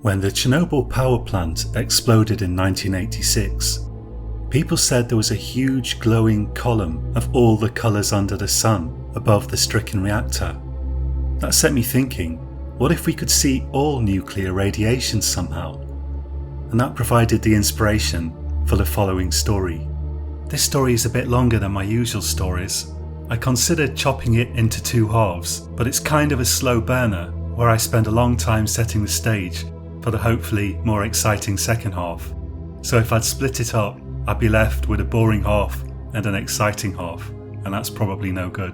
When the Chernobyl power plant exploded in 1986, people said there was a huge glowing column of all the colours under the sun above the stricken reactor. That set me thinking, what if we could see all nuclear radiation somehow? And that provided the inspiration for the following story. This story is a bit longer than my usual stories. I considered chopping it into two halves, but it's kind of a slow burner where I spend a long time setting the stage for the hopefully more exciting second half. So if I'd split it up, I'd be left with a boring half and an exciting half, and that's probably no good.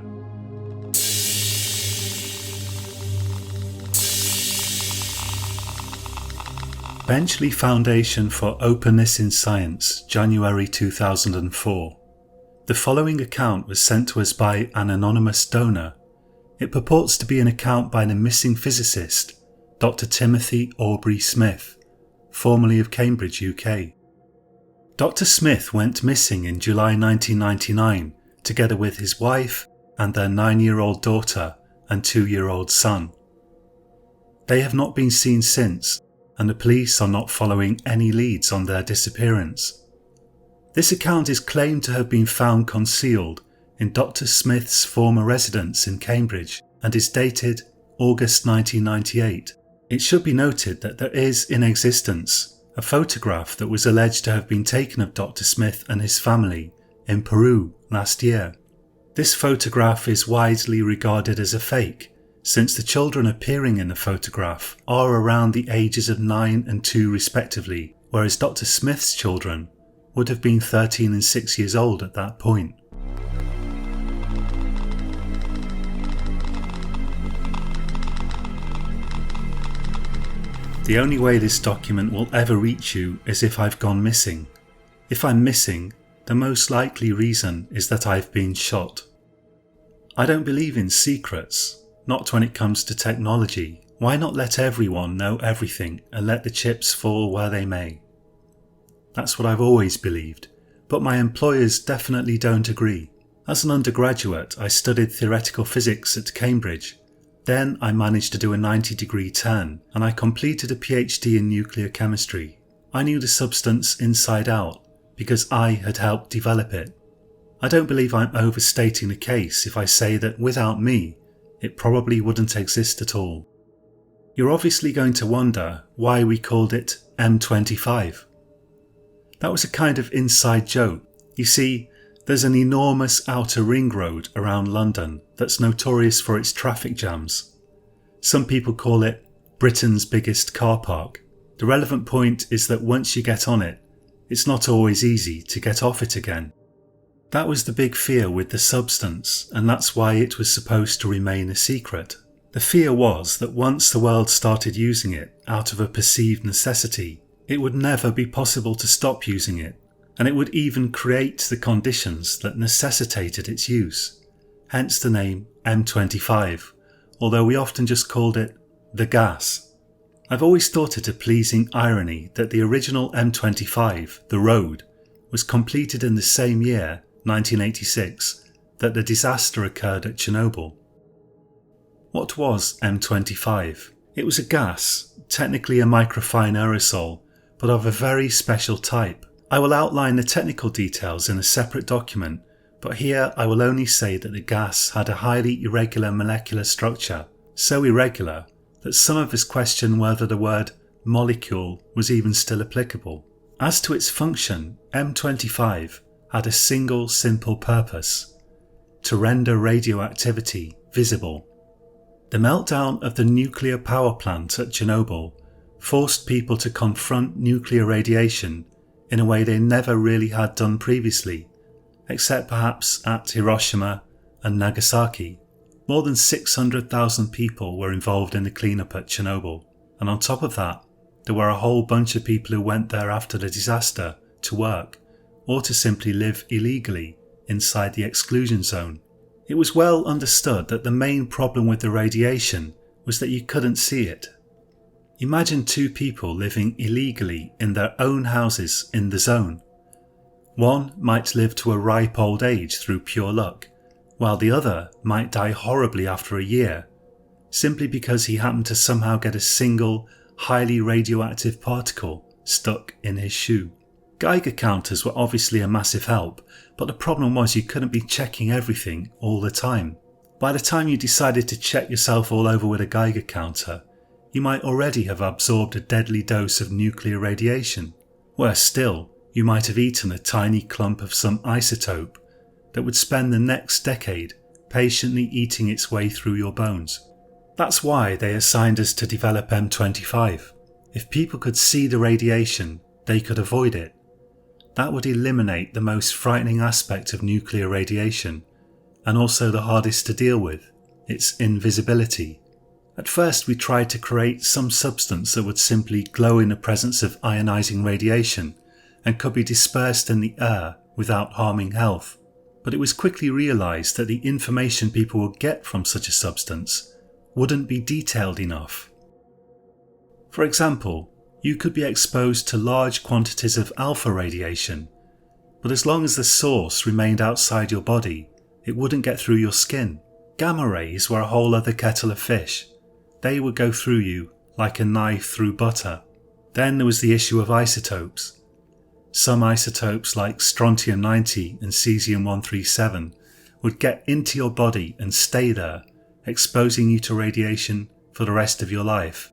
Benchley Foundation for Openness in Science, January 2004. The following account was sent to us by an anonymous donor. It purports to be an account by the missing physicist, Dr. Timothy Aubrey Smith, formerly of Cambridge, UK. Dr. Smith went missing in July 1999, together with his wife and their 9-year-old daughter and 2-year-old son. They have not been seen since, and the police are not following any leads on their disappearance. This account is claimed to have been found concealed in Dr. Smith's former residence in Cambridge and is dated August 1998. It should be noted that there is in existence a photograph that was alleged to have been taken of Dr. Smith and his family in Peru last year. This photograph is widely regarded as a fake, since the children appearing in the photograph are around the ages of 9 and 2 respectively, whereas Dr. Smith's children would have been 13 and 6 years old at that point. The only way this document will ever reach you is if I've gone missing. If I'm missing, the most likely reason is that I've been shot. I don't believe in secrets, not when it comes to technology. Why not let everyone know everything and let the chips fall where they may? That's what I've always believed, but my employers definitely don't agree. As an undergraduate, I studied theoretical physics at Cambridge. Then I managed to do a 90-degree turn, and I completed a PhD in nuclear chemistry. I knew the substance inside out, because I had helped develop it. I don't believe I'm overstating the case if I say that without me, it probably wouldn't exist at all. You're obviously going to wonder why we called it M25. That was a kind of inside joke. You see, there's an enormous outer ring road around London that's notorious for its traffic jams. Some people call it Britain's biggest car park. The relevant point is that once you get on it, it's not always easy to get off it again. That was the big fear with the substance, and that's why it was supposed to remain a secret. The fear was that once the world started using it out of a perceived necessity, it would never be possible to stop using it, and it would even create the conditions that necessitated its use. Hence the name M25, although we often just called it the gas. I've always thought it a pleasing irony that the original M25, the road, was completed in the same year, 1986, that the disaster occurred at Chernobyl. What was M25? It was a gas, technically a microfine aerosol, but of a very special type. I will outline the technical details in a separate document, but here I will only say that the gas had a highly irregular molecular structure, so irregular that some of us question whether the word molecule was even still applicable. As to its function, M25 had a single simple purpose: to render radioactivity visible. The meltdown of the nuclear power plant at Chernobyl forced people to confront nuclear radiation in a way they never really had done previously, except perhaps at Hiroshima and Nagasaki. More than 600,000 people were involved in the cleanup at Chernobyl, and on top of that, there were a whole bunch of people who went there after the disaster to work, or to simply live illegally inside the exclusion zone. It was well understood that the main problem with the radiation was that you couldn't see it. Imagine two people living illegally in their own houses in the zone. One might live to a ripe old age through pure luck, while the other might die horribly after a year, simply because he happened to somehow get a single, highly radioactive particle stuck in his shoe. Geiger counters were obviously a massive help, but the problem was you couldn't be checking everything all the time. By the time you decided to check yourself all over with a Geiger counter, you might already have absorbed a deadly dose of nuclear radiation. Worse still, you might have eaten a tiny clump of some isotope that would spend the next decade patiently eating its way through your bones. That's why they assigned us to develop M25. If people could see the radiation, they could avoid it. That would eliminate the most frightening aspect of nuclear radiation, and also the hardest to deal with, its invisibility. At first we tried to create some substance that would simply glow in the presence of ionizing radiation and could be dispersed in the air without harming health. But it was quickly realised that the information people would get from such a substance wouldn't be detailed enough. For example, you could be exposed to large quantities of alpha radiation, but as long as the source remained outside your body, it wouldn't get through your skin. Gamma rays were a whole other kettle of fish. They would go through you like a knife through butter. Then there was the issue of isotopes. Some isotopes like strontium-90 and cesium-137 would get into your body and stay there, exposing you to radiation for the rest of your life.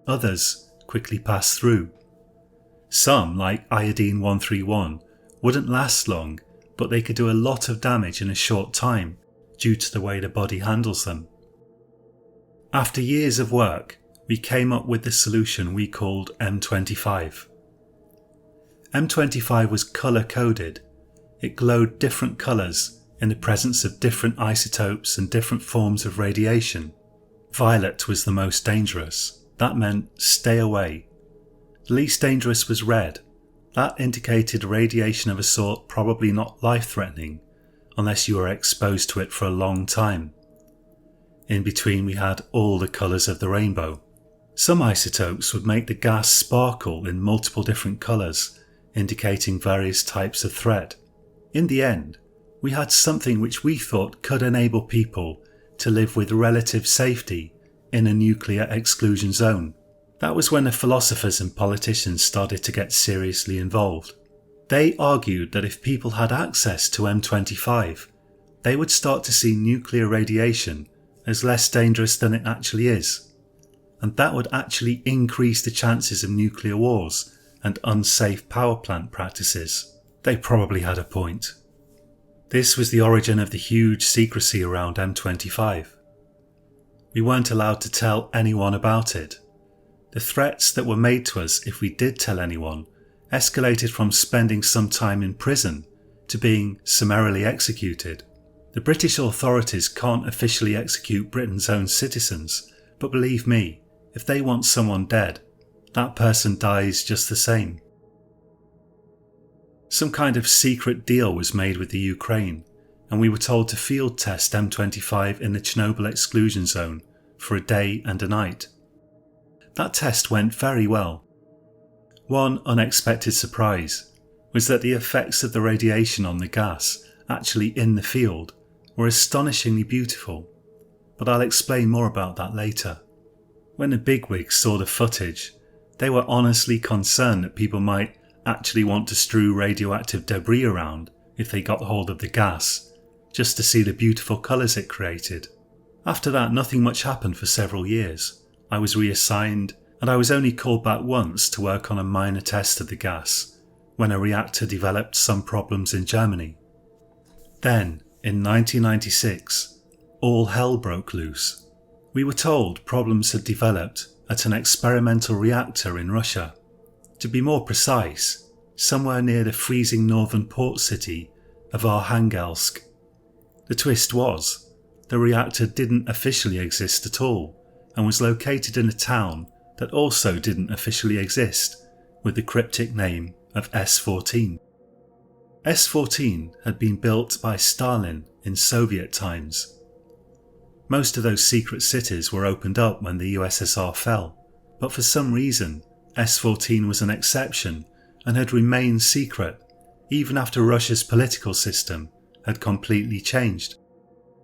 Others quickly pass through. Some, like iodine-131, wouldn't last long, but they could do a lot of damage in a short time due to the way the body handles them. After years of work, we came up with the solution we called M25. M25 was colour-coded. It glowed different colours in the presence of different isotopes and different forms of radiation. Violet was the most dangerous. That meant stay away. The least dangerous was red. That indicated radiation of a sort probably not life-threatening, unless you were exposed to it for a long time. In between we had all the colours of the rainbow. Some isotopes would make the gas sparkle in multiple different colours, indicating various types of threat. In the end, we had something which we thought could enable people to live with relative safety in a nuclear exclusion zone. That was when the philosophers and politicians started to get seriously involved. They argued that if people had access to M25, they would start to see nuclear radiation as less dangerous than it actually is, and that would actually increase the chances of nuclear wars and unsafe power plant practices. They probably had a point. This was the origin of the huge secrecy around M25. We weren't allowed to tell anyone about it. The threats that were made to us if we did tell anyone escalated from spending some time in prison to being summarily executed. The British authorities can't officially execute Britain's own citizens, but believe me, if they want someone dead, that person dies just the same. Some kind of secret deal was made with the Ukraine, and we were told to field test M25 in the Chernobyl exclusion zone for a day and a night. That test went very well. One unexpected surprise was that the effects of the radiation on the gas actually in the field were astonishingly beautiful, but I'll explain more about that later. When the bigwigs saw the footage, they were honestly concerned that people might actually want to strew radioactive debris around if they got hold of the gas, just to see the beautiful colours it created. After that, nothing much happened for several years. I was reassigned, and I was only called back once to work on a minor test of the gas, when a reactor developed some problems in Germany. Then, in 1996, all hell broke loose. We were told problems had developed at an experimental reactor in Russia. To be more precise, somewhere near the freezing northern port city of Arkhangelsk. The twist was, the reactor didn't officially exist at all, and was located in a town that also didn't officially exist, with the cryptic name of S14. S14 had been built by Stalin in Soviet times. Most of those secret cities were opened up when the USSR fell, but for some reason S14 was an exception and had remained secret even after Russia's political system had completely changed.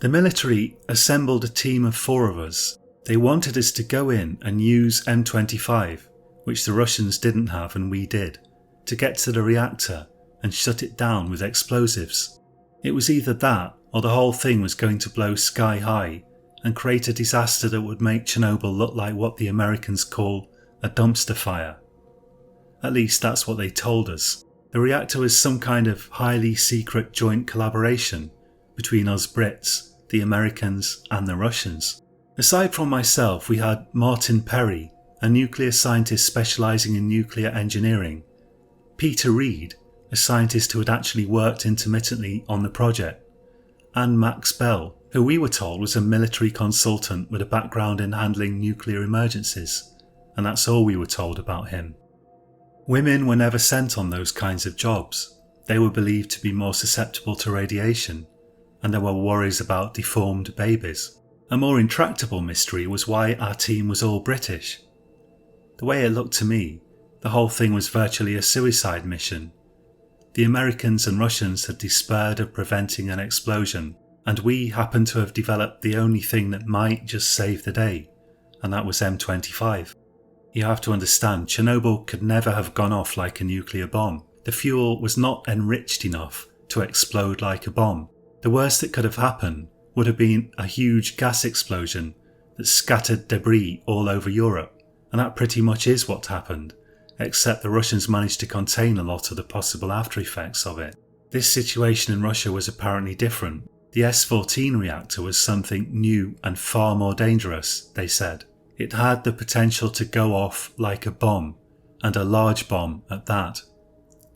The military assembled a team of 4 of us They wanted us to go in and use M25, which the Russians didn't have and we did, to get to the reactor and shut it down with explosives. It was either that or the whole thing was going to blow sky high and create a disaster that would make Chernobyl look like what the Americans call a dumpster fire. At least that's what they told us. The reactor was some kind of highly secret joint collaboration between us Brits, the Americans and the Russians. Aside from myself, we had Martin Perry, a nuclear scientist specialising in nuclear engineering, Peter Reed, a scientist who had actually worked intermittently on the project, and Max Bell, who we were told was a military consultant with a background in handling nuclear emergencies, and that's all we were told about him. Women were never sent on those kinds of jobs. They were believed to be more susceptible to radiation, and there were worries about deformed babies. A more intractable mystery was why our team was all British. The way it looked to me, the whole thing was virtually a suicide mission. The Americans and Russians had despaired of preventing an explosion, and we happened to have developed the only thing that might just save the day, and that was M25. You have to understand, Chernobyl could never have gone off like a nuclear bomb. The fuel was not enriched enough to explode like a bomb. The worst that could have happened would have been a huge gas explosion that scattered debris all over Europe, and that pretty much is what happened, except the Russians managed to contain a lot of the possible after effects of it. This situation in Russia was apparently different. The S-14 reactor was something new and far more dangerous, they said. It had the potential to go off like a bomb, and a large bomb at that.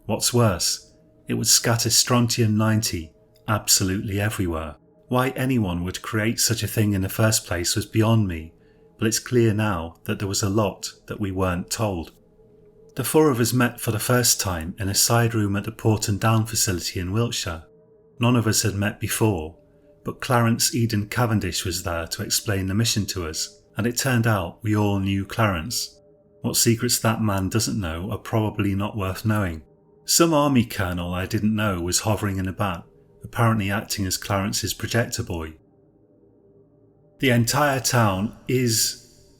What's worse, it would scatter strontium-90 absolutely everywhere. Why anyone would create such a thing in the first place was beyond me, but it's clear now that there was a lot that we weren't told. The four of us met for the first time in a side room at the Port and Down facility in Wiltshire. None of us had met before, but Clarence Eden Cavendish was there to explain the mission to us, and it turned out we all knew Clarence. What secrets that man doesn't know are probably not worth knowing. Some army colonel I didn't know was hovering in the back, apparently acting as Clarence's projector boy. The entire town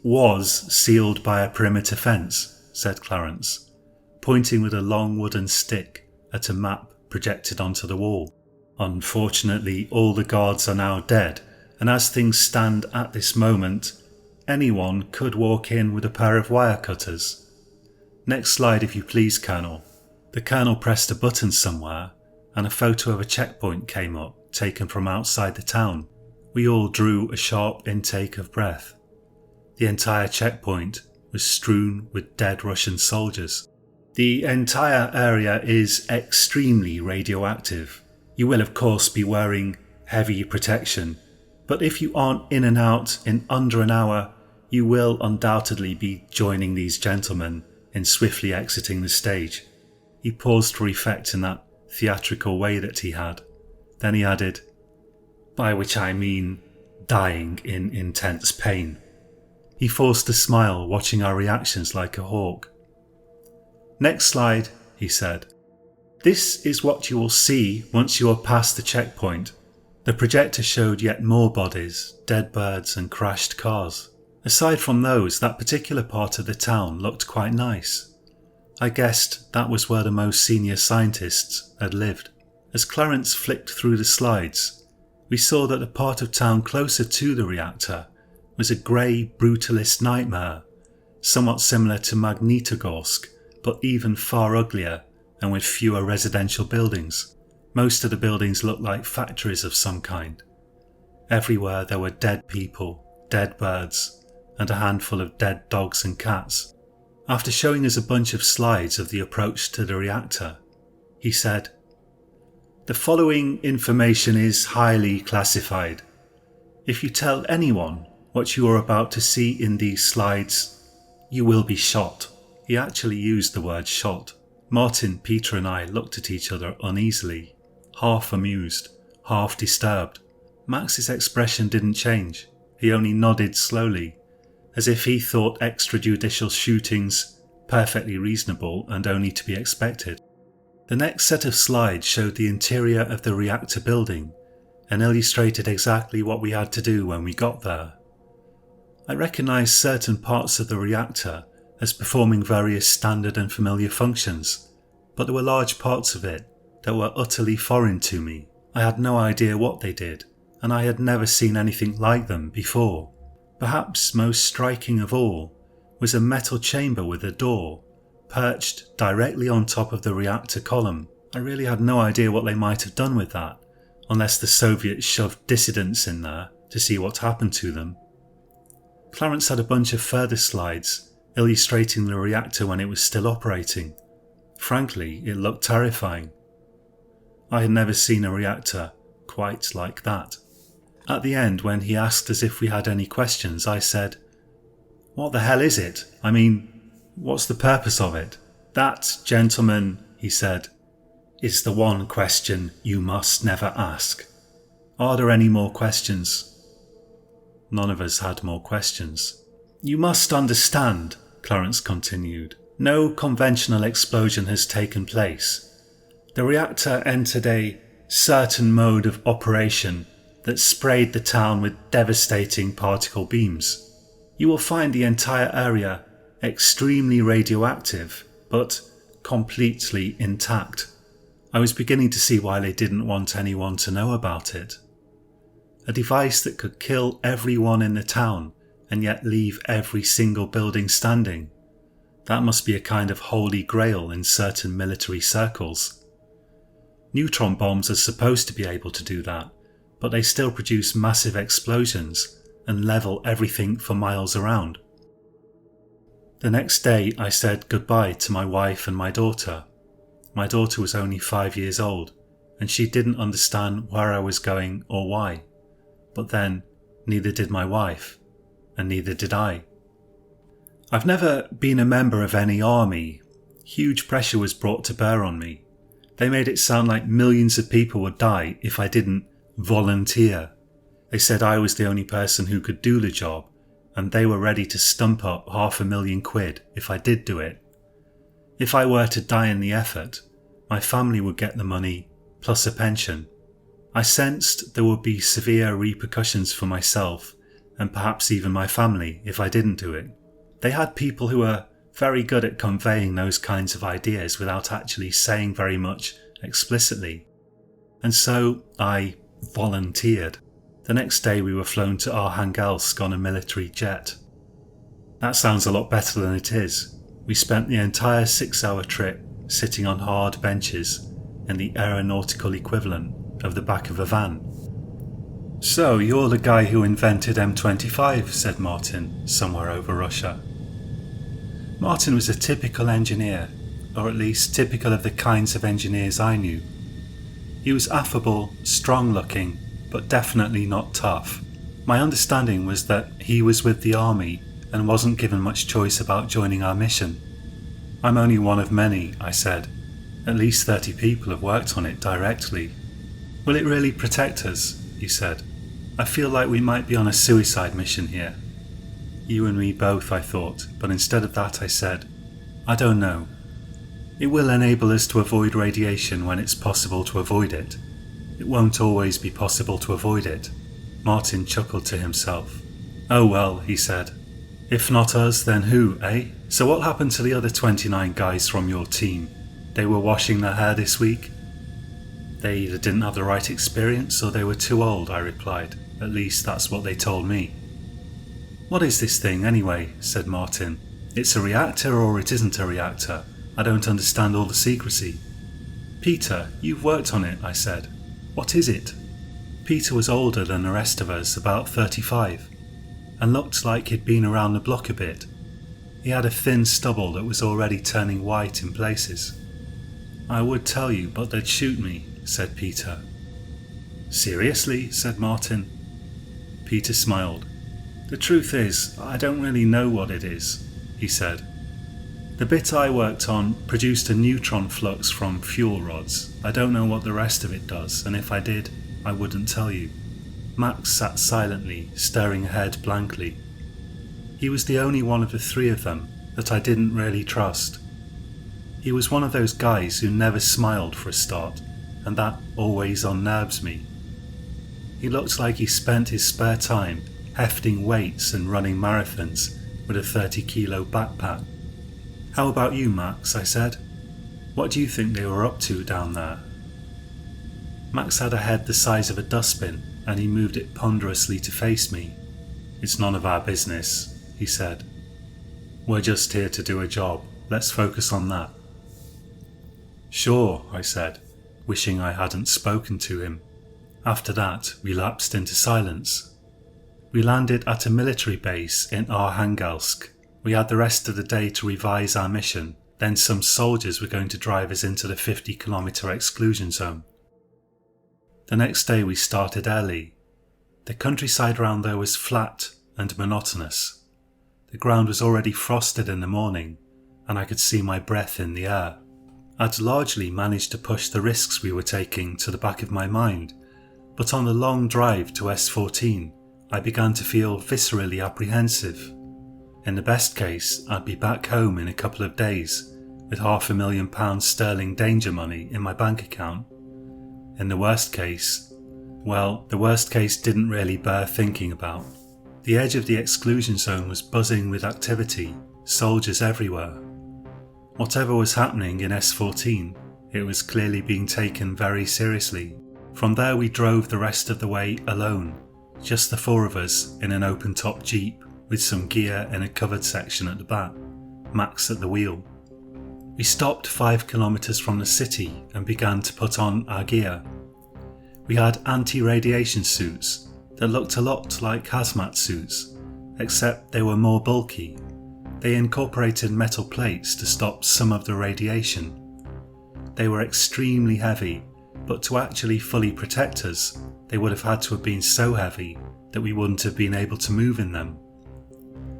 was sealed by a perimeter fence, said Clarence, pointing with a long wooden stick at a map projected onto the wall. Unfortunately, all the guards are now dead, and as things stand at this moment, anyone could walk in with a pair of wire cutters. Next slide if you please, Colonel. The Colonel pressed a button somewhere, and a photo of a checkpoint came up, taken from outside the town. We all drew a sharp intake of breath. The entire checkpoint was strewn with dead Russian soldiers. The entire area is extremely radioactive. You will of course be wearing heavy protection, but if you aren't in and out in under an hour, you will undoubtedly be joining these gentlemen in swiftly exiting the stage. He paused for effect in that theatrical way that he had. Then he added, by which I mean dying in intense pain. He forced a smile, watching our reactions like a hawk. Next slide, he said. This is what you will see once you are past the checkpoint. The projector showed yet more bodies, dead birds and crashed cars. Aside from those, that particular part of the town looked quite nice. I guessed that was where the most senior scientists had lived. As Clarence flicked through the slides, we saw that the part of town closer to the reactor was a grey brutalist nightmare, somewhat similar to Magnitogorsk, but even far uglier and with fewer residential buildings. Most of the buildings looked like factories of some kind. Everywhere there were dead people, dead birds, and a handful of dead dogs and cats. After showing us a bunch of slides of the approach to the reactor, he said, "The following information is highly classified. If you tell anyone what you are about to see in these slides, you will be shot." He actually used the word shot. Martin, Peter and I looked at each other uneasily, half amused, half disturbed. Max's expression didn't change. He only nodded slowly, as if he thought extrajudicial shootings perfectly reasonable and only to be expected. The next set of slides showed the interior of the reactor building and illustrated exactly what we had to do when we got there. I recognised certain parts of the reactor as performing various standard and familiar functions, but there were large parts of it that were utterly foreign to me. I had no idea what they did, and I had never seen anything like them before. Perhaps most striking of all was a metal chamber with a door, perched directly on top of the reactor column. I really had no idea what they might have done with that, unless the Soviets shoved dissidents in there to see what happened to them. Clarence had a bunch of further slides illustrating the reactor when it was still operating. Frankly, it looked terrifying. I had never seen a reactor quite like that. At the end, when he asked us if we had any questions, I said, "What the hell is it? I mean, what's the purpose of it?" "That, gentlemen," he said, "is the one question you must never ask. Are there any more questions?" None of us had more questions. "You must understand," Clarence continued, "no conventional explosion has taken place. The reactor entered a certain mode of operation that sprayed the town with devastating particle beams. You will find the entire area extremely radioactive, but completely intact." I was beginning to see why they didn't want anyone to know about it. A device that could kill everyone in the town and yet leave every single building standing. That must be a kind of holy grail in certain military circles. Neutron bombs are supposed to be able to do that, but they still produce massive explosions and level everything for miles around. The next day I said goodbye to my wife and my daughter. My daughter was only 5 years old, and she didn't understand where I was going or why. But then, neither did my wife, and neither did I. I've never been a member of any army. Huge pressure was brought to bear on me. They made it sound like millions of people would die if I didn't volunteer. They said I was the only person who could do the job, and they were ready to stump up £500,000 if I did do it. If I were to die in the effort, my family would get the money, plus a pension. I sensed there would be severe repercussions for myself, and perhaps even my family, if I didn't do it. They had people who were very good at conveying those kinds of ideas without actually saying very much explicitly. And so I volunteered. The next day we were flown to Arkhangelsk on a military jet. That sounds a lot better than it is. We spent the entire 6-hour trip sitting on hard benches in the aeronautical equivalent of the back of a van. "So you're the guy who invented M25, said Martin, somewhere over Russia. Martin was a typical engineer, or at least typical of the kinds of engineers I knew. He was affable, strong-looking, but definitely not tough. My understanding was that he was with the army and wasn't given much choice about joining our mission. "I'm only one of many," I said. "At least 30 people have worked on it directly." "Will it really protect us?" he said. "I feel like we might be on a suicide mission here." You and me both, I thought, but instead of that I said, "I don't know. It will enable us to avoid radiation when it's possible to avoid it. It won't always be possible to avoid it." Martin chuckled to himself. "Oh well," he said. "If not us, then who, eh? So what happened to the other 29 guys from your team? They were washing their hair this week?" "They either didn't have the right experience or they were too old," I replied. "At least that's what they told me." "What is this thing anyway?" said Martin. "It's a reactor or it isn't a reactor. I don't understand all the secrecy." "Peter, you've worked on it," I said. "What is it?" Peter was older than the rest of us, about 35, and looked like he'd been around the block a bit. He had a thin stubble that was already turning white in places. "I would tell you, but they'd shoot me," said Peter. "Seriously?" said Martin. Peter smiled. "The truth is, I don't really know what it is," he said. "The bit I worked on produced a neutron flux from fuel rods. I don't know what the rest of it does, and if I did, I wouldn't tell you." Max sat silently, staring ahead blankly. He was the only one of the three of them that I didn't really trust. He was one of those guys who never smiled for a start, and that always unnerves me. He looked like he spent his spare time hefting weights and running marathons with a 30-kilo backpack. "How about you, Max?" I said. "What do you think they were up to down there?" Max had a head the size of a dustbin, and he moved it ponderously to face me. "It's none of our business," he said. "We're just here to do a job. Let's focus on that." "Sure," I said, wishing I hadn't spoken to him. After that, we lapsed into silence. We landed at a military base in Arkhangelsk. We had the rest of the day to revise our mission, then some soldiers were going to drive us into the 50-kilometre exclusion zone. The next day we started early. The countryside around there was flat and monotonous. The ground was already frosted in the morning, and I could see my breath in the air. I'd largely managed to push the risks we were taking to the back of my mind, but on the long drive to S14, I began to feel viscerally apprehensive. In the best case, I'd be back home in a couple of days, with £500,000 sterling danger money in my bank account. In the worst case, well, the worst case didn't really bear thinking about. The edge of the exclusion zone was buzzing with activity, soldiers everywhere. Whatever was happening in S14, it was clearly being taken very seriously. From there we drove the rest of the way alone, just the four of us in an open-top Jeep with some gear in a covered section at the back, Max at the wheel. We stopped 5 kilometres from the city and began to put on our gear. We had anti-radiation suits that looked a lot like hazmat suits, except they were more bulky. They incorporated metal plates to stop some of the radiation. They were extremely heavy, but to actually fully protect us, they would have had to have been so heavy that we wouldn't have been able to move in them.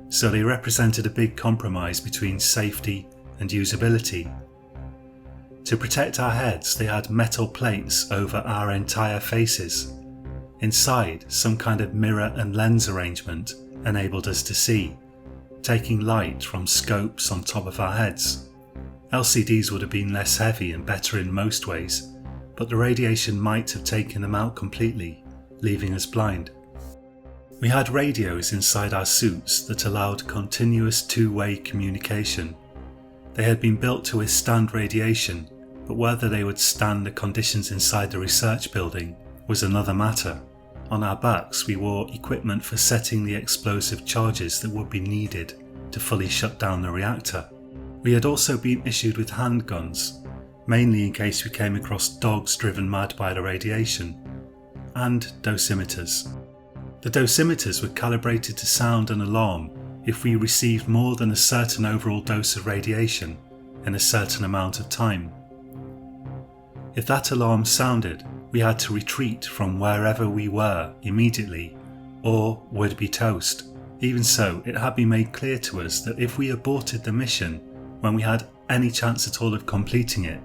So they represented a big compromise between safety and usability. To protect our heads, they had metal plates over our entire faces. Inside, some kind of mirror and lens arrangement enabled us to see, taking light from scopes on top of our heads. LCDs would have been less heavy and better in most ways, but the radiation might have taken them out completely, leaving us blind. We had radios inside our suits that allowed continuous two-way communication. They had been built to withstand radiation, but whether they would stand the conditions inside the research building was another matter. On our backs we wore equipment for setting the explosive charges that would be needed to fully shut down the reactor. We had also been issued with handguns, mainly in case we came across dogs driven mad by the radiation, and dosimeters. The dosimeters were calibrated to sound an alarm if we received more than a certain overall dose of radiation in a certain amount of time. If that alarm sounded, we had to retreat from wherever we were immediately, or would be toast. Even so, it had been made clear to us that if we aborted the mission when we had any chance at all of completing it,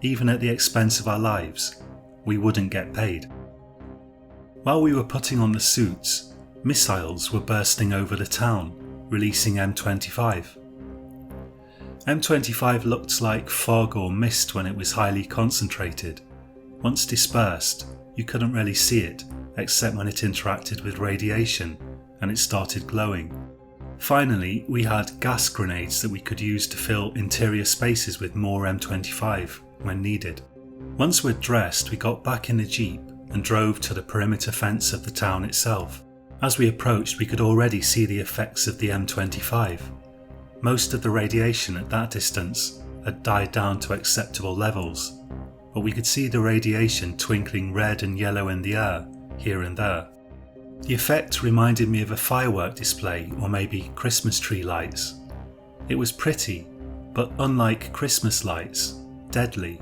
even at the expense of our lives, we wouldn't get paid. While we were putting on the suits, missiles were bursting over the town, releasing M25. M25 looked like fog or mist when it was highly concentrated. Once dispersed, you couldn't really see it, except when it interacted with radiation and it started glowing. Finally, we had gas grenades that we could use to fill interior spaces with more M25 when needed. Once we'd dressed, we got back in the Jeep and drove to the perimeter fence of the town itself. As we approached, we could already see the effects of the M25. Most of the radiation at that distance had died down to acceptable levels, but we could see the radiation twinkling red and yellow in the air, here and there. The effect reminded me of a firework display or maybe Christmas tree lights. It was pretty, but unlike Christmas lights, deadly.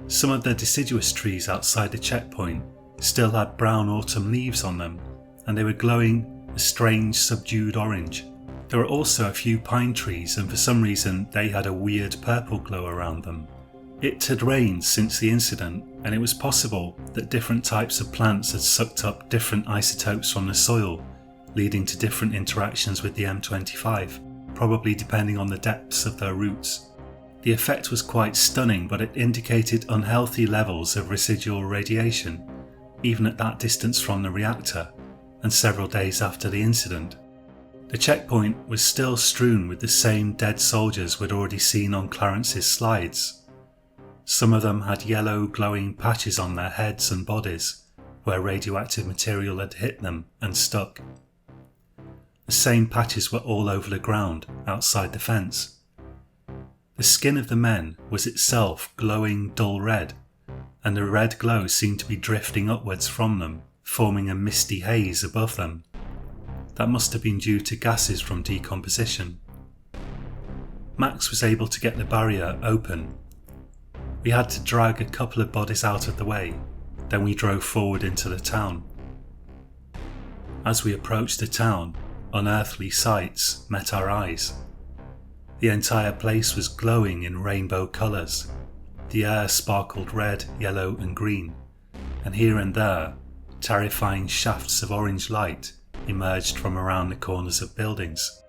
Some of the deciduous trees outside the checkpoint still had brown autumn leaves on them, and they were glowing a strange subdued orange. There were also a few pine trees, and for some reason they had a weird purple glow around them. It had rained since the incident, and it was possible that different types of plants had sucked up different isotopes from the soil, leading to different interactions with the M25, probably depending on the depths of their roots. The effect was quite stunning, but it indicated unhealthy levels of residual radiation, even at that distance from the reactor, and several days after the incident. The checkpoint was still strewn with the same dead soldiers we'd already seen on Clarence's slides. Some of them had yellow glowing patches on their heads and bodies where radioactive material had hit them and stuck. The same patches were all over the ground outside the fence. The skin of the men was itself glowing dull red, and the red glow seemed to be drifting upwards from them, forming a misty haze above them. That must have been due to gases from decomposition. Max was able to get the barrier open. We had to drag a couple of bodies out of the way, then we drove forward into the town. As we approached the town, unearthly sights met our eyes. The entire place was glowing in rainbow colours. The air sparkled red, yellow and green, and here and there, terrifying shafts of orange light emerged from around the corners of buildings.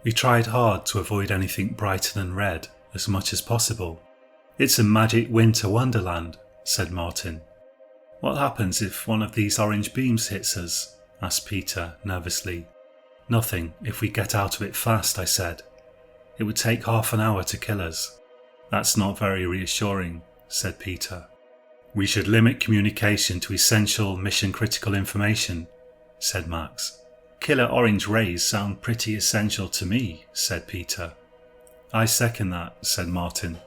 We tried hard to avoid anything brighter than red as much as possible. "It's a magic winter wonderland," said Martin. "What happens if one of these orange beams hits us?" asked Peter nervously. "Nothing if we get out of it fast," I said. "It would take half an hour to kill us." "That's not very reassuring," said Peter. "We should limit communication to essential mission-critical information," said Max. "Killer orange rays sound pretty essential to me," said Peter. "I second that," said Martin.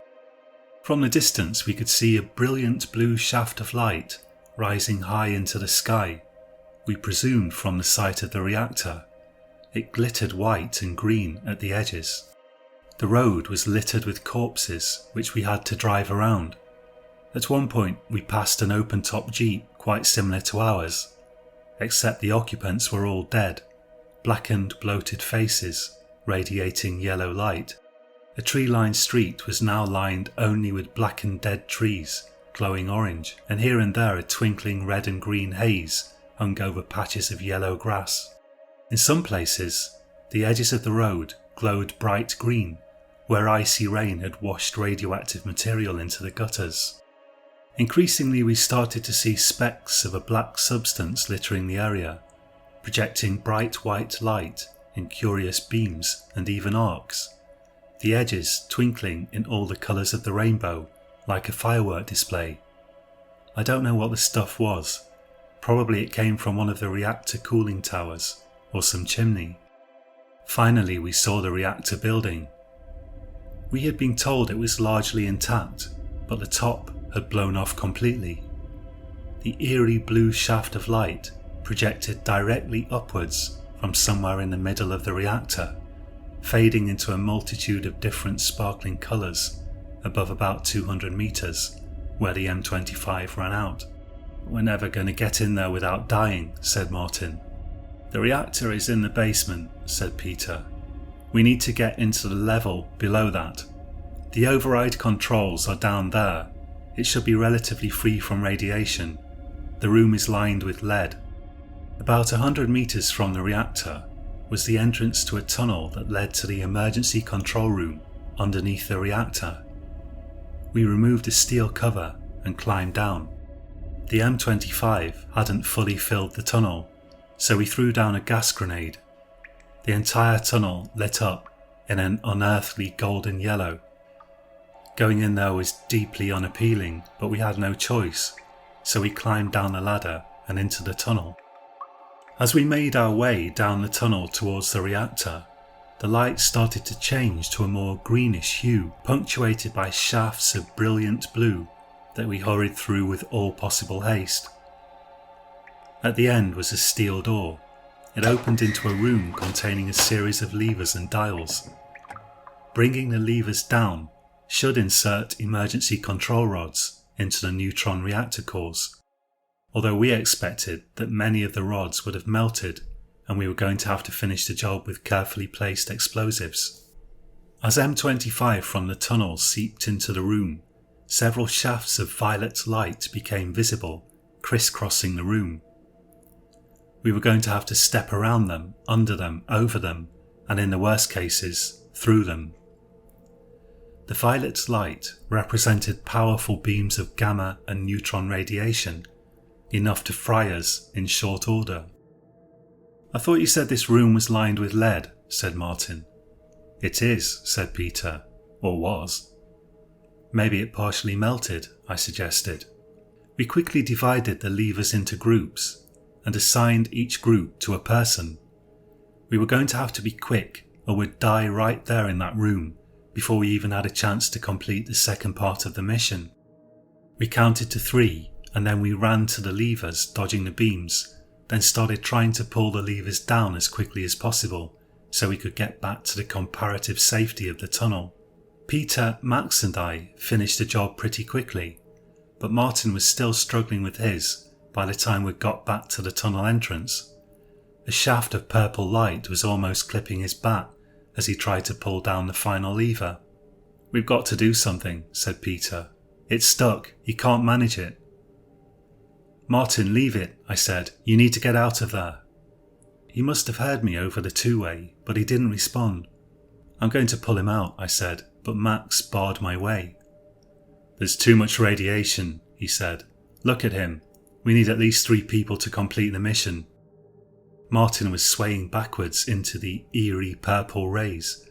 From the distance we could see a brilliant blue shaft of light rising high into the sky, we presumed from the site of the reactor. It glittered white and green at the edges. The road was littered with corpses which we had to drive around. At one point we passed an open-top jeep quite similar to ours, except the occupants were all dead, blackened, bloated faces radiating yellow light. A tree-lined street was now lined only with blackened dead trees glowing orange, and here and there a twinkling red and green haze hung over patches of yellow grass. In some places, the edges of the road glowed bright green, where icy rain had washed radioactive material into the gutters. Increasingly we started to see specks of a black substance littering the area, projecting bright white light in curious beams and even arcs, the edges twinkling in all the colours of the rainbow like a firework display. I don't know what the stuff was. Probably it came from one of the reactor cooling towers or some chimney. Finally we saw the reactor building. We had been told it was largely intact, but the top had blown off completely. The eerie blue shaft of light projected directly upwards from somewhere in the middle of the reactor, fading into a multitude of different sparkling colours above about 200 metres, where the M25 ran out. "We're never going to get in there without dying," said Martin. "The reactor is in the basement," said Peter. "We need to get into the level below that. The override controls are down there. It should be relatively free from radiation. The room is lined with lead." About 100 metres from the reactor was the entrance to a tunnel that led to the emergency control room underneath the reactor. We removed the steel cover and climbed down. The M25 hadn't fully filled the tunnel, so we threw down a gas grenade. The entire tunnel lit up in an unearthly golden yellow. Going in there was deeply unappealing, but we had no choice, so we climbed down the ladder and into the tunnel. As we made our way down the tunnel towards the reactor, the light started to change to a more greenish hue, punctuated by shafts of brilliant blue that we hurried through with all possible haste. At the end was a steel door. It opened into a room containing a series of levers and dials. Bringing the levers down should insert emergency control rods into the neutron reactor cores, although we expected that many of the rods would have melted and we were going to have to finish the job with carefully placed explosives. As M25 from the tunnel seeped into the room, several shafts of violet light became visible, crisscrossing the room. We were going to have to step around them, under them, over them, and in the worst cases, through them. The violet light represented powerful beams of gamma and neutron radiation, enough to fry us in short order. I thought you said this room was lined with lead, said Martin. It is, said Peter, or was. Maybe it partially melted, I suggested. We quickly divided the levers into groups and assigned each group to a person. We were going to have to be quick or we'd die right there in that room before we even had a chance to complete the second part of the mission. We counted to 3 and then we ran to the levers, dodging the beams, then started trying to pull the levers down as quickly as possible so we could get back to the comparative safety of the tunnel. Peter, Max and I finished the job pretty quickly, but Martin was still struggling with his by the time we got back to the tunnel entrance. A shaft of purple light was almost clipping his back as he tried to pull down the final lever. We've got to do something, said Peter. It's stuck, he can't manage it. Martin, leave it, I said. You need to get out of there. He must have heard me over the two-way, but he didn't respond. I'm going to pull him out, I said, but Max barred my way. There's too much radiation, he said. Look at him. We need at least 3 people to complete the mission. Martin was swaying backwards into the eerie purple rays,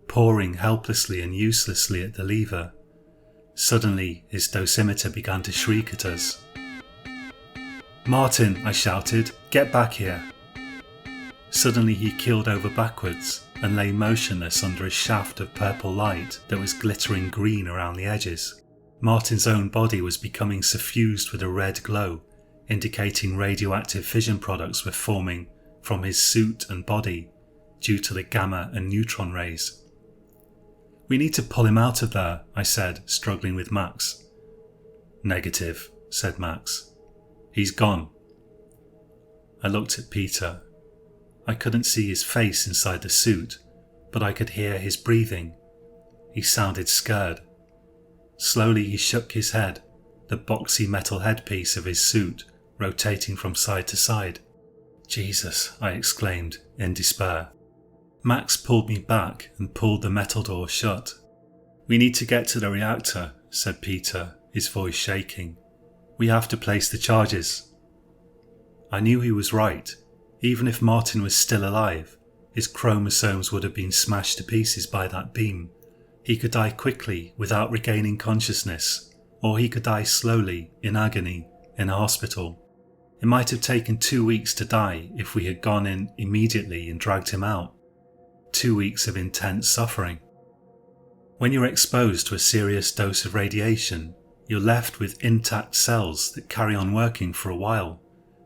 pouring helplessly and uselessly at the lever. Suddenly, his dosimeter began to shriek at us. Martin, I shouted, get back here. Suddenly he keeled over backwards and lay motionless under a shaft of purple light that was glittering green around the edges. Martin's own body was becoming suffused with a red glow, indicating radioactive fission products were forming from his suit and body due to the gamma and neutron rays. We need to pull him out of there, I said, struggling with Max. Negative, said Max. He's gone. I looked at Peter. I couldn't see his face inside the suit, but I could hear his breathing. He sounded scared. Slowly he shook his head, the boxy metal headpiece of his suit rotating from side to side. Jesus, I exclaimed in despair. Max pulled me back and pulled the metal door shut. We need to get to the reactor, said Peter, his voice shaking. We have to place the charges. I knew he was right. Even if Martin was still alive, his chromosomes would have been smashed to pieces by that beam. He could die quickly without regaining consciousness, or he could die slowly, in agony, in a hospital. It might have taken 2 weeks to die if we had gone in immediately and dragged him out. 2 weeks of intense suffering. When you're exposed to a serious dose of radiation, you're left with intact cells that carry on working for a while,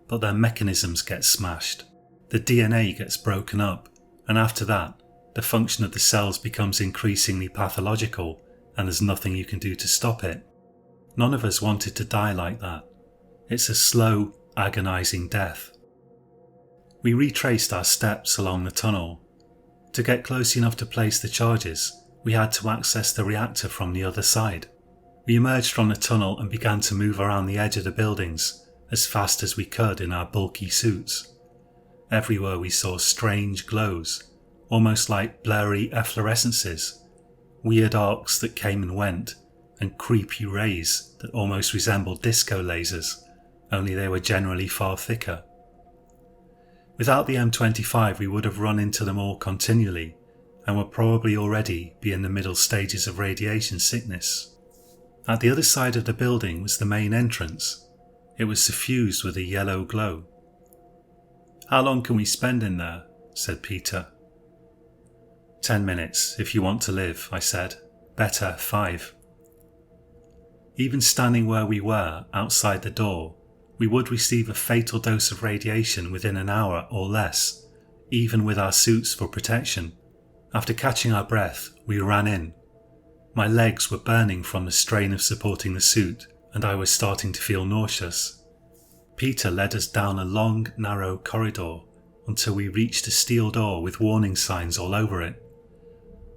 but their mechanisms get smashed. The DNA gets broken up, and after that, the function of the cells becomes increasingly pathological, and there's nothing you can do to stop it. None of us wanted to die like that. It's a slow, agonizing death. We retraced our steps along the tunnel. To get close enough to place the charges, we had to access the reactor from the other side. We emerged from the tunnel and began to move around the edge of the buildings as fast as we could in our bulky suits. Everywhere we saw strange glows, almost like blurry efflorescences, weird arcs that came and went, and creepy rays that almost resembled disco lasers, only they were generally far thicker. Without the M25 we would have run into them all continually, and would probably already be in the middle stages of radiation sickness. At the other side of the building was the main entrance. It was suffused with a yellow glow. How long can we spend in there? Said Peter. 10 minutes, if you want to live, I said. Better 5. Even standing where we were, outside the door, we would receive a fatal dose of radiation within an hour or less, even with our suits for protection. After catching our breath, we ran in. My legs were burning from the strain of supporting the suit, and I was starting to feel nauseous. Peter led us down a long, narrow corridor until we reached a steel door with warning signs all over it.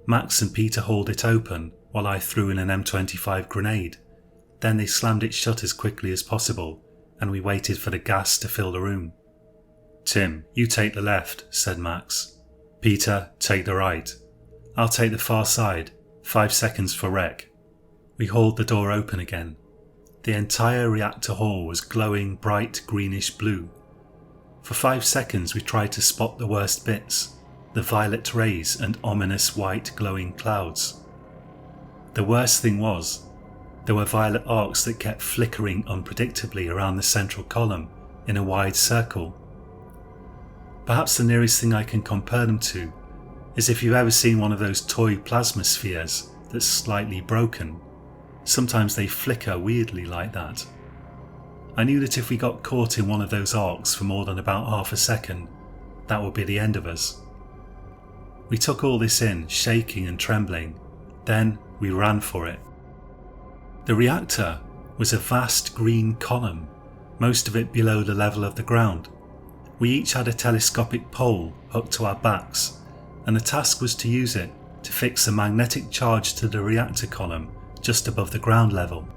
Max and Peter hauled it open while I threw in an M25 grenade. Then they slammed it shut as quickly as possible, and we waited for the gas to fill the room. Tim, you take the left, said Max. Peter, take the right. I'll take the far side. 5 seconds for rec. We hauled the door open again. The entire reactor hall was glowing bright greenish blue. For 5 seconds we tried to spot the worst bits, the violet rays and ominous white glowing clouds. The worst thing was, there were violet arcs that kept flickering unpredictably around the central column in a wide circle. Perhaps the nearest thing I can compare them to is if you've ever seen one of those toy plasma spheres that's slightly broken. Sometimes they flicker weirdly like that. I knew that if we got caught in one of those arcs for more than about half a second, that would be the end of us. We took all this in, shaking and trembling. Then we ran for it. The reactor was a vast green column, most of it below the level of the ground. We each had a telescopic pole hooked to our backs, and the task was to use it to fix a magnetic charge to the reactor column just above the ground level.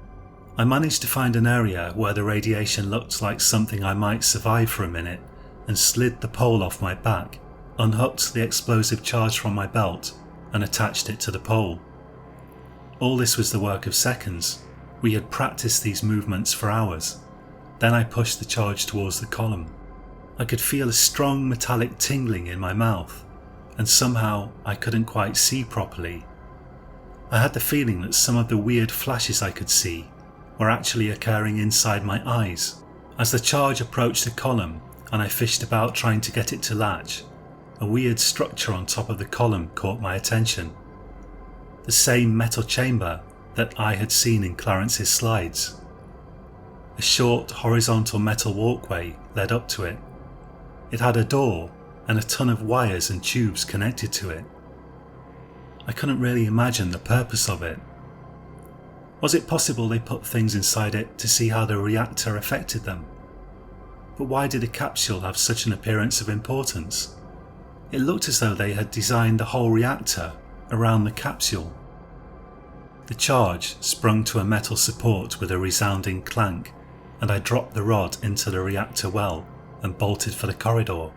I managed to find an area where the radiation looked like something I might survive for a minute and slid the pole off my back, unhooked the explosive charge from my belt and attached it to the pole. All this was the work of seconds. We had practiced these movements for hours. Then I pushed the charge towards the column. I could feel a strong metallic tingling in my mouth, and somehow I couldn't quite see properly. I had the feeling that some of the weird flashes I could see were actually occurring inside my eyes. As the charge approached the column and I fished about trying to get it to latch, a weird structure on top of the column caught my attention. The same metal chamber that I had seen in Clarence's slides. A short horizontal metal walkway led up to it. It had a door and a ton of wires and tubes connected to it. I couldn't really imagine the purpose of it. Was it possible they put things inside it to see how the reactor affected them? But why did a capsule have such an appearance of importance? It looked as though they had designed the whole reactor around the capsule. The charge sprung to a metal support with a resounding clank, and I dropped the rod into the reactor well and bolted for the corridor.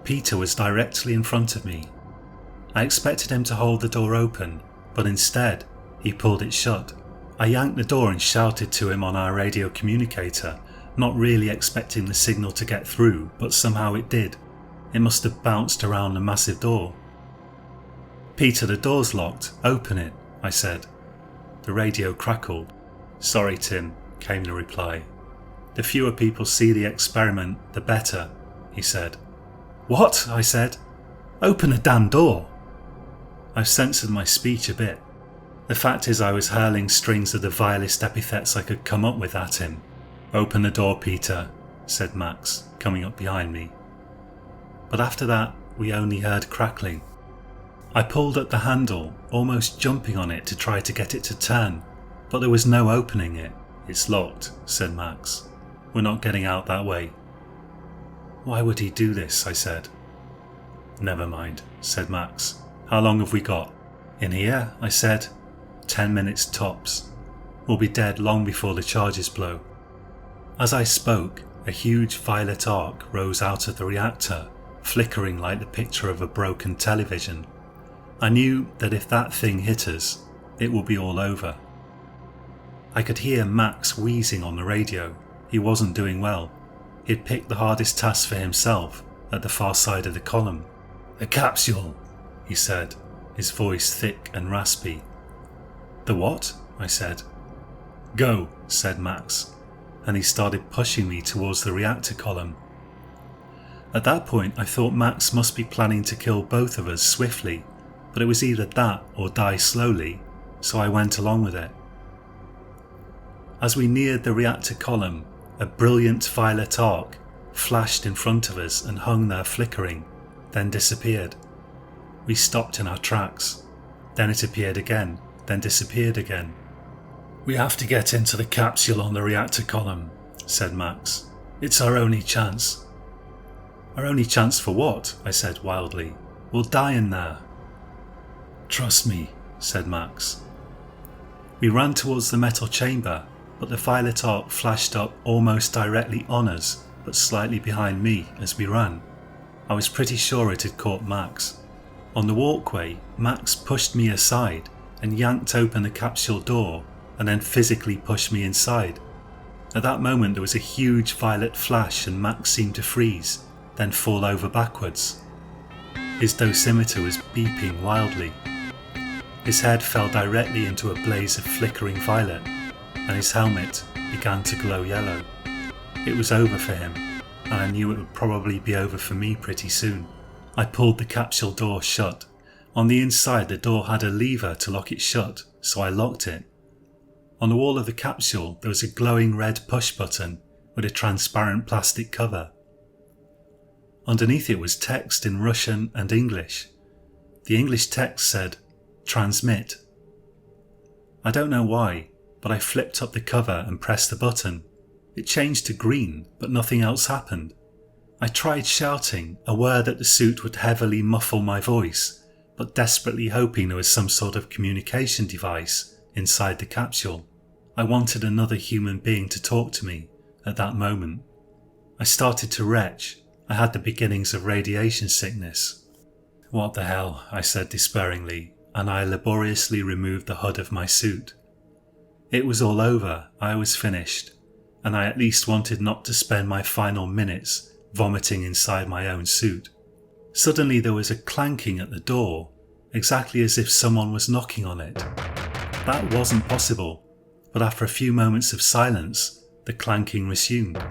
Peter was directly in front of me. I expected him to hold the door open, but instead he pulled it shut. I yanked the door and shouted to him on our radio communicator, not really expecting the signal to get through, but somehow it did. It must have bounced around the massive door. "Peter, the door's locked. Open it," I said. The radio crackled. "Sorry, Tim," came the reply. "The fewer people see the experiment, the better," he said. "What?" I said. "Open the damn door." I censored my speech a bit. The fact is I was hurling strings of the vilest epithets I could come up with at him. "Open the door, Peter," said Max, coming up behind me. But after that, we only heard crackling. I pulled at the handle, almost jumping on it to try to get it to turn, but there was no opening it. "It's locked," said Max. "We're not getting out that way." "Why would he do this?" I said. "Never mind," said Max. "How long have we got?" "In here," I said. 10 minutes tops. We'll be dead long before the charges blow." As I spoke, a huge violet arc rose out of the reactor, flickering like the picture of a broken television. I knew that if that thing hit us, it would be all over. I could hear Max wheezing on the radio. He wasn't doing well. He'd picked the hardest task for himself at the far side of the column. "The capsule," he said, his voice thick and raspy. "The what?" I said. "Go," said Max, and he started pushing me towards the reactor column. At that point I thought Max must be planning to kill both of us swiftly, but it was either that or die slowly, so I went along with it. As we neared the reactor column, a brilliant violet arc flashed in front of us and hung there flickering, then disappeared. We stopped in our tracks. Then it appeared again, then disappeared again. "We have to get into the capsule on the reactor column," said Max. "It's our only chance." "Our only chance for what?" I said wildly. "We'll die in there." "Trust me," said Max. We ran towards the metal chamber, but the violet arc flashed up almost directly on us, but slightly behind me as we ran. I was pretty sure it had caught Max. On the walkway, Max pushed me aside and yanked open the capsule door and then physically pushed me inside. At that moment there was a huge violet flash and Max seemed to freeze. then fall over backwards. His dosimeter was beeping wildly. His head fell directly into a blaze of flickering violet, and his helmet began to glow yellow. It was over for him, and I knew it would probably be over for me pretty soon. I pulled the capsule door shut. On the inside, the door had a lever to lock it shut, so I locked it. On the wall of the capsule, there was a glowing red push button with a transparent plastic cover. Underneath it was text in Russian and English. The English text said, "Transmit." I don't know why, but I flipped up the cover and pressed the button. It changed to green, but nothing else happened. I tried shouting, aware that the suit would heavily muffle my voice, but desperately hoping there was some sort of communication device inside the capsule. I wanted another human being to talk to me at that moment. I started to retch. I had the beginnings of radiation sickness. "What the hell," I said despairingly, and I laboriously removed the hood of my suit. It was all over, I was finished, and I at least wanted not to spend my final minutes vomiting inside my own suit. Suddenly there was a clanking at the door, exactly as if someone was knocking on it. That wasn't possible, but after a few moments of silence, the clanking resumed.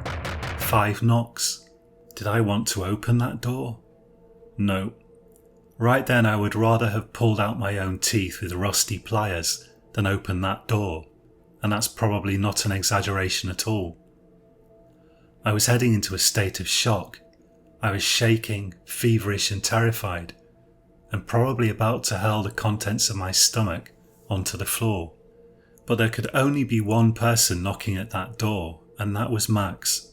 5 knocks. Did I want to open that door? No. Right then I would rather have pulled out my own teeth with rusty pliers than open that door, and that's probably not an exaggeration at all. I was heading into a state of shock. I was shaking, feverish and terrified, and probably about to hurl the contents of my stomach onto the floor. But there could only be one person knocking at that door, and that was Max.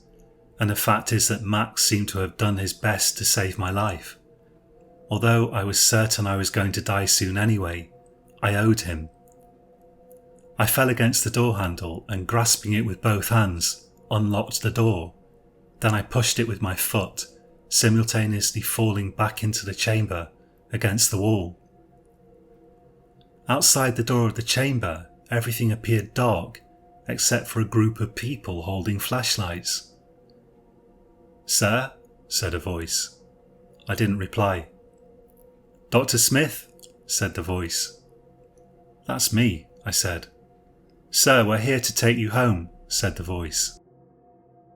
And the fact is that Max seemed to have done his best to save my life. Although I was certain I was going to die soon anyway, I owed him. I fell against the door handle and, grasping it with both hands, unlocked the door. Then I pushed it with my foot, simultaneously falling back into the chamber against the wall. Outside the door of the chamber, everything appeared dark, except for a group of people holding flashlights. "Sir?" said a voice. I didn't reply. "Dr. Smith?" said the voice. "That's me," I said. "Sir, we're here to take you home," said the voice.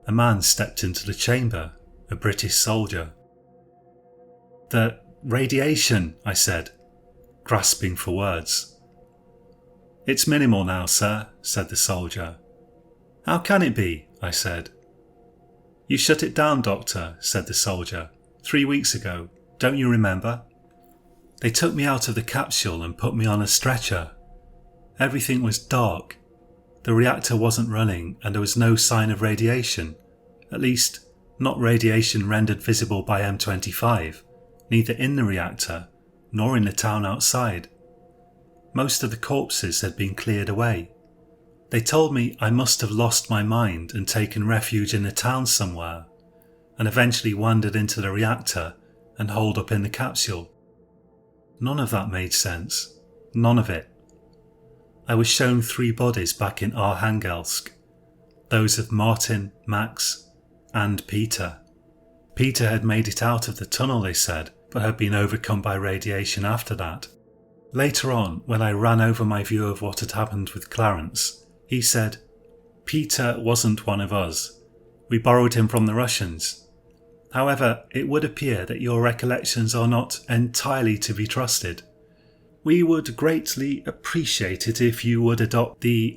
A man stepped into the chamber, a British soldier. "The radiation," I said, grasping for words. "It's minimal now, sir," said the soldier. "How can it be?" I said. "You shut it down, doctor," said the soldier, 3 weeks ago. Don't you remember? They took me out of the capsule and put me on a stretcher. Everything was dark. The reactor wasn't running and there was no sign of radiation. At least, not radiation rendered visible by M25, neither in the reactor nor in the town outside. Most of the corpses had been cleared away. They told me I must have lost my mind and taken refuge in the town somewhere, and eventually wandered into the reactor and holed up in the capsule. None of that made sense. None of it. I was shown 3 bodies back in Arkhangelsk, those of Martin, Max, and Peter. Peter had made it out of the tunnel, they said, but had been overcome by radiation after that. Later on, when I ran over my view of what had happened with Clarence, he said, "Peter wasn't one of us. We borrowed him from the Russians. However, it would appear that your recollections are not entirely to be trusted. We would greatly appreciate it if you would adopt the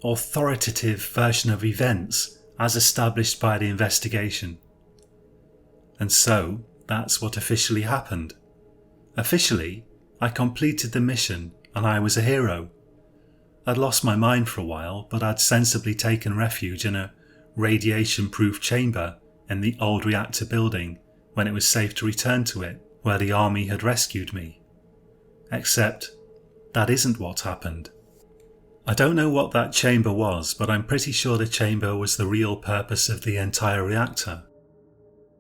authoritative version of events as established by the investigation." And so, that's what officially happened. Officially, I completed the mission and I was a hero. I'd lost my mind for a while, but I'd sensibly taken refuge in a radiation-proof chamber in the old reactor building when it was safe to return to it, where the army had rescued me. Except, that isn't what happened. I don't know what that chamber was, but I'm pretty sure the chamber was the real purpose of the entire reactor.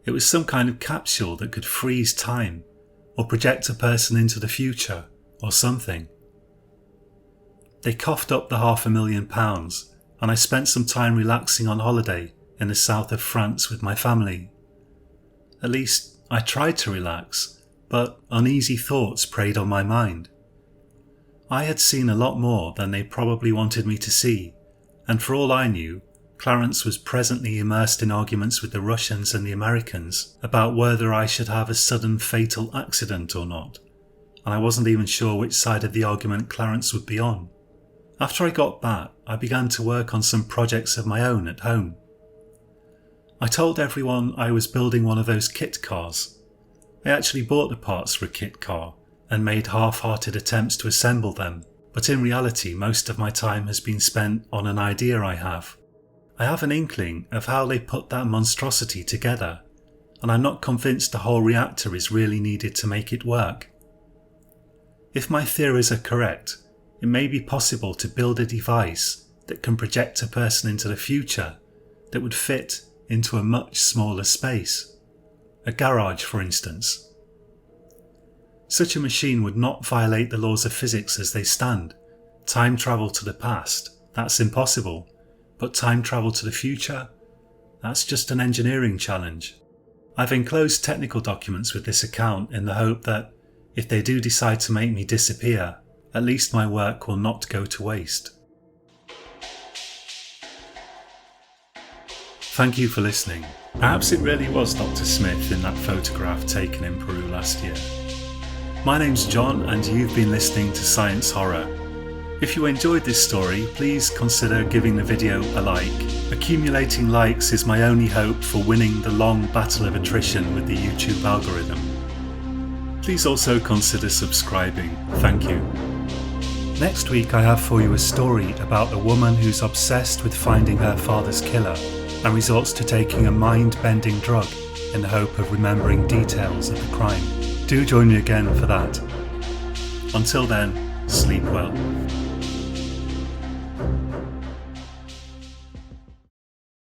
It was some kind of capsule that could freeze time, or project a person into the future, or something. They coughed up the £500,000, and I spent some time relaxing on holiday in the south of France with my family. At least, I tried to relax, but uneasy thoughts preyed on my mind. I had seen a lot more than they probably wanted me to see, and for all I knew, Clarence was presently immersed in arguments with the Russians and the Americans about whether I should have a sudden fatal accident or not, and I wasn't even sure which side of the argument Clarence would be on. After I got back, I began to work on some projects of my own at home. I told everyone I was building one of those kit cars. I actually bought the parts for a kit car and made half-hearted attempts to assemble them, but in reality most of my time has been spent on an idea I have. I have an inkling of how they put that monstrosity together, and I'm not convinced the whole reactor is really needed to make it work. If my theories are correct, it may be possible to build a device that can project a person into the future that would fit into a much smaller space. A garage, for instance. Such a machine would not violate the laws of physics as they stand. Time travel to the past, that's impossible. But time travel to the future? That's just an engineering challenge. I've enclosed technical documents with this account in the hope that, if they do decide to make me disappear, at least my work will not go to waste. Thank you for listening. Perhaps it really was Dr. Smith in that photograph taken in Peru last year. My name's John and you've been listening to Science Horror. If you enjoyed this story, please consider giving the video a like. Accumulating likes is my only hope for winning the long battle of attrition with the YouTube algorithm. Please also consider subscribing. Thank you. Next week I have for you a story about a woman who's obsessed with finding her father's killer and resorts to taking a mind-bending drug in the hope of remembering details of the crime. Do join me again for that. Until then, sleep well.